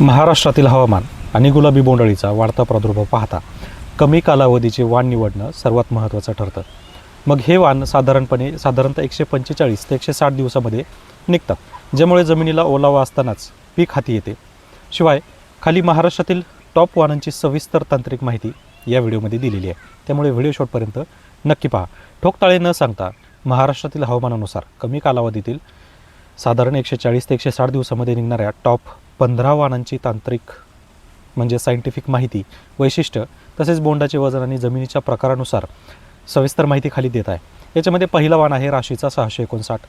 महाराष्ट्रातील हवामान आणि गुलाबी बोंडअळीचा वाढता प्रादुर्भाव पाहता कमी कालावधीचे वाण निवडणं सर्वात महत्त्वाचं ठरतं. मग हे वाण साधारणतः 145 ते 160 दिवसामध्ये निघतात, ज्यामुळे जमिनीला ओलावा असतानाच पीक हाती येते. शिवाय खाली महाराष्ट्रातील टॉप वाणांची सविस्तर तांत्रिक माहिती या व्हिडिओमध्ये दिलेली आहे, त्यामुळे व्हिडिओ शेवटपर्यंत नक्की पहा. ठोकताळे न सांगता महाराष्ट्रातील हवामानानुसार कमी कालावधीतील साधारण 140 ते 160 दिवसामध्ये निघणाऱ्या टॉप 15 वाणांची तांत्रिक म्हणजे सायंटिफिक माहिती, वैशिष्ट्य तसेच बोंडाचे वजन आणि जमिनीच्या प्रकारानुसार सविस्तर माहिती खाली देत आहे. याच्यामध्ये पहिला वाण आहे राशीचा 659,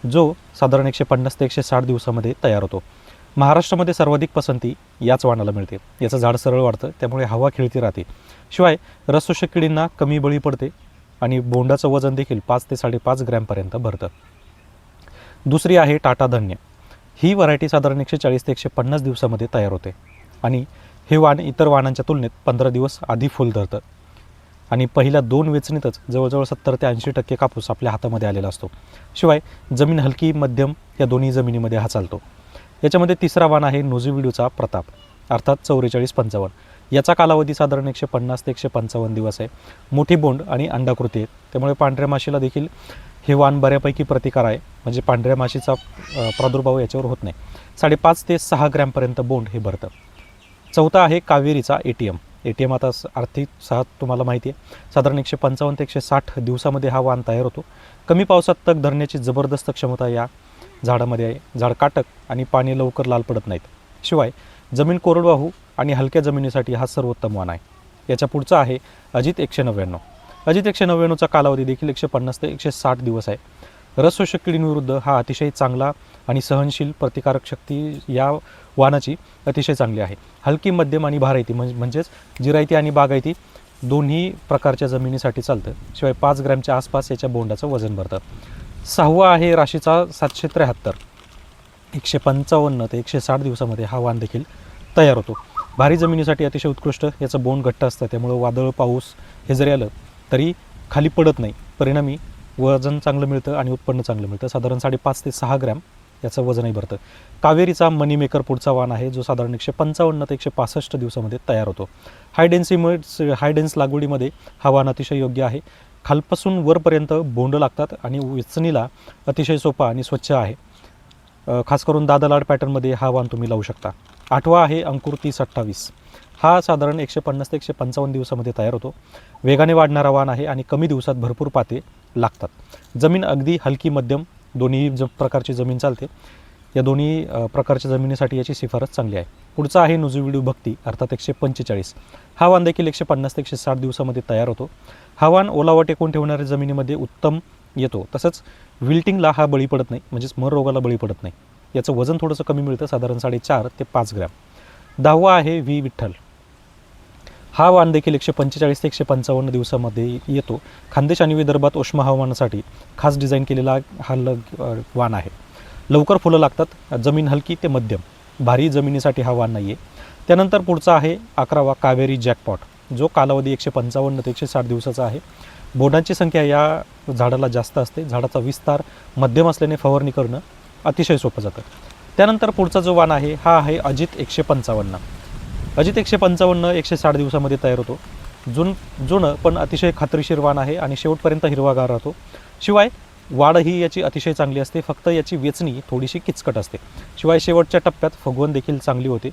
जो साधारण 150 ते 160 दिवसामध्ये तयार होतो. महाराष्ट्रामध्ये सर्वाधिक पसंती याच वाणाला मिळते. याचं झाड सरळ वाढतं, त्यामुळे हवा खेळती राहते. शिवाय रसशोषक किडींना कमी बळी पडते आणि बोंडाचं वजन देखील 5 ते 5.5 ग्रॅमपर्यंत भरतं. दुसरी आहे टाटा धन्य. ही व्हरायटी साधारण 140 ते 150 दिवसामध्ये तयार होते आणि हे वाण इतर वाणांच्या तुलनेत 15 दिवस आधी फुल धरतं आणि पहिल्या 2 वेचणीतच जवळजवळ 70 ते 80% कापूस आपल्या हातामध्ये आलेला असतो. शिवाय जमीन हलकी मध्यम या दोन्ही जमिनीमध्ये हा चालतो. याच्यामध्ये तिसरा वाण आहे नोझिविडूचा प्रताप, अर्थात 4455. याचा कालावधी साधारण 150 ते 155 दिवस आहे. मोठी बोंड आणि अंडाकृती आहे, त्यामुळे पांढऱ्या माशीला देखील हे वाण बऱ्यापैकी प्रतिकार आहे, म्हणजे पांढऱ्या माशीचा प्रादुर्भाव याच्यावर होत नाही. 5.5 ते 6 ग्रॅमपर्यंत बोंड हे भरतं. चौथा आहे कावेरीचा एटीएम आता आर्थिक तुम्हाला माहिती आहे, साधारण 155 ते 160 दिवसामध्ये हा वाण तयार होतो. कमी पावसात तग धरण्याची जबरदस्त क्षमता या झाडामध्ये आहे. झाड काटक आणि पाणी लवकर लाल पडत नाहीत. शिवाय जमीन कोरडवाहू आणि हलक्या जमिनीसाठी हा सर्वोत्तम वाण आहे. याच्या पुढचा आहे अजित 199. अजित 199चा कालावधी देखील 150 ते 160 दिवस आहे. रसशोषक किडींविरुद्ध हा अतिशय चांगला आणि सहनशील प्रतिकारक शक्ती या वाणाची अतिशय चांगली आहे. हलकी मध्यम आणि भारायती म्हणजेच जिरायती आणि बागायती दोन्ही प्रकारच्या जमिनीसाठी चालतं. शिवाय 5 ग्रॅमच्या आसपास याच्या बोंडाचं वजन भरतं. सहावा आहे राशीचा 773. 155 ते 160 दिवसामध्ये हा वाण देखील तयार होतो. भारी जमिनीसाठी अतिशय उत्कृष्ट. याचं बोंड घट्ट असतं, त्यामुळं वादळ पाऊस हे जरी आलं तरी खाली पडत नाही. परिणामी वजन चांगलं मिळतं आणि उत्पन्न चांगलं मिळतं. साधारण 5.5 ते 6 ग्रॅम याचं वजनही भरतं. कावेरीचा मनी मेकर पुढचा वाण आहे, जो साधारण 155 ते 165 दिवसामध्ये तयार होतो. हाय डेन्स लागवडीमध्ये हा वाण अतिशय योग्य आहे. खालपासून वरपर्यंत बोंड लागतात आणि वेचणीला अतिशय सोपा आणि स्वच्छ आहे. खास करून दादालाड पॅटर्नमध्ये हा वाण तुम्ही लावू शकता. आठवा आहे अंकुर 3028. हा साधारण 150 ते 155 दिवसामध्ये तयार होतो. वेगाने वाढणारा वाण आहे आणि कमी दिवसात भरपूर पाते लागतात. जमीन अगदी हलकी मध्यम दोन्ही प्रकारची जमीन चालते. या दोन्ही प्रकारच्या जमिनीसाठी याची शिफारस चांगली आहे. पुढचा आहे नोझिविडू भक्ती, अर्थात 145. हा वाण देखील 150 ते 160 दिवसामध्ये तयार होतो. हा वाण ओलावा टेकून ठेवणाऱ्या जमिनीमध्ये उत्तम येतो. तसंच विल्टिंगला हा बळी पडत नाही, म्हणजेच मर रोगाला बळी पडत नाही. याचं वजन थोडंसं कमी मिळतं, साधारण 4.5 ते 5 ग्रॅम. 10वा आहे व्ही विठ्ठल. हा वाण देखील 145 ते 155 दिवसामध्ये येतो. खानदेश आणि विदर्भात उष्ण हवामानासाठी खास डिझाईन केलेला हा वाण आहे. लवकर फुलं लागतात. जमीन हलकी ते मध्यम, भारी जमिनीसाठी हा वाण नाही आहे. त्यानंतर पुढचा आहे 11वा कावेरी जॅकपॉट, जो कालावधी 155 ते 160 दिवसाचा आहे. बोंडांची संख्या या झाडाला जास्त असते. झाडाचा विस्तार मध्यम असल्याने फवारणी करणं अतिशय सोपं जातं. त्यानंतर पुढचा जो वाण आहे हा आहे अजित 155. अजित 155 160 दिवसामध्ये तयार होतो. जुनं पण अतिशय खात्रीशीर वाण आहे आणि शेवटपर्यंत हिरवागार राहतो. शिवाय वाढ ही याची अतिशय चांगली असते, फक्त याची वेचणी थोडीशी किचकट असते. शिवाय शेवटच्या टप्प्यात फुगवण देखील चांगली होते.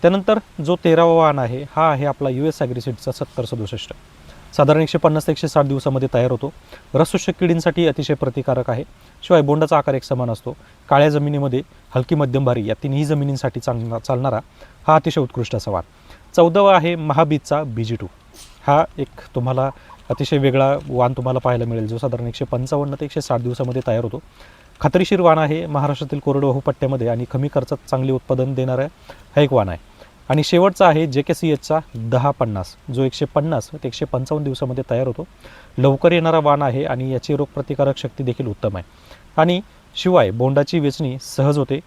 त्यानंतर जो 13वा वाण आहे हा आहे आपला US ॲग्रीसीडचा 7067. साधारण 150 ते 160 दिवसामध्ये तयार होतो. रसशोषक किडींसाठी अतिशय प्रतिकारक आहे. शिवाय बोंडाचा आकार एक समान असतो. काळ्या जमिनीमध्ये हलकी मध्यम भारी या तिन्ही जमिनींसाठी चालणारा हा अतिशय उत्कृष्ट असा वाण. 14वा आहे महाबीजचा BG2. हा एक तुम्हाला अतिशय वेगळा वाण तुम्हाला पाहायला मिळेल, जो साधारण 155 ते 160 दिवसामध्ये तयार होतो. खात्रीशीर वाण आहे. महाराष्ट्रातील कोरडवाहू पट्ट्यामध्ये आणि कमी खर्चात चांगले उत्पादन देणारा हा एक वाण आहे. आणि शेवटचा आहे JKCHचा 1050, जो 150 ते 155 दिवसामध्ये तयार होतो. लवकर येणारा वाण आहे आणि याची रोगप्रतिकारक शक्ती देखील उत्तम आहे आणि शिवाय बोंडाची वेचणी सहज होते.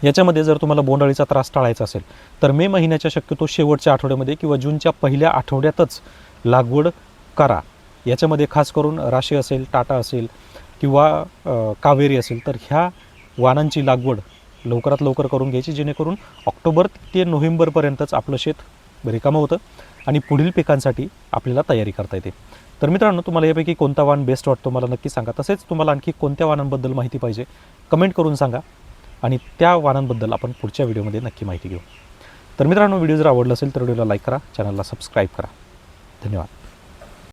याच्यामध्ये जर तुम्हाला बोंडअळीचा त्रास टाळायचा असेल तर मे महिन्याच्या शक्यतो शेवटच्या आठवड्यामध्ये किंवा जूनच्या पहिल्या आठवड्यातच लागवड करा. याच्यामध्ये खास करून राशी असेल, टाटा असेल किंवा कावेरी असेल तर ह्या वाणांची लागवड लवकरात लवकर करून घ्यायची, जेणेकरून ऑक्टोबर ते नोव्हेंबरपर्यंतच आपलं शेत रिकामं होतं आणि पुढील पिकांसाठी आपल्याला तयारी करता येते. तर मित्रांनो, तुम्हाला यापैकी कोणता वाण बेस्ट वाटतो मला नक्की सांगा. तसेच तुम्हाला आणखी कोणत्या वाणांबद्दल माहिती पाहिजे कमेंट करून सांगा आणि त्या वाणांबद्दल आपण पुढच्या व्हिडिओमध्ये नक्की माहिती घेऊ. तर मित्रांनो, व्हिडिओ जर आवडला असेल तर व्हिडिओला लाईक करा, चॅनलला सबस्क्राईब करा. धन्यवाद.